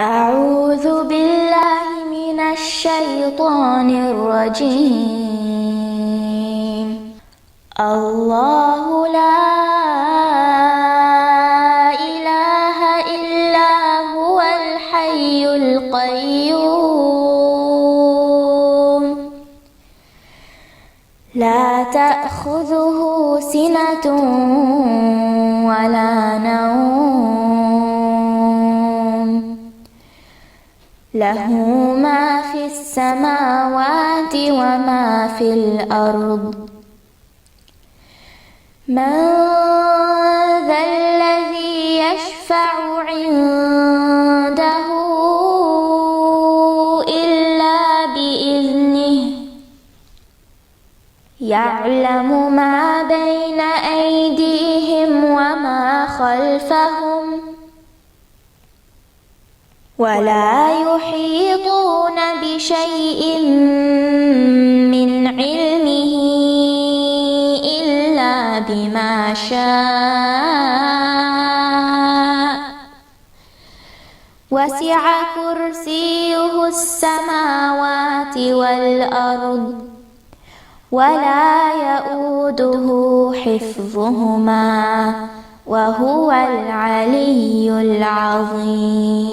أعوذ بالله من الشيطان الرجيم. الله لا إله إلا هو الحي القيوم لا تأخذه سنة ولا نوم له ما في السماوات وما في الأرض. من ذا الذي يشفع عنده إلا بإذنه يعلم ما بين أيديهم وما خلفهم ولا يحيطون بشيء من علمه إلا بما شاء وسع كرسيه السماوات والأرض ولا يؤوده حفظهما وهو العلي العظيم.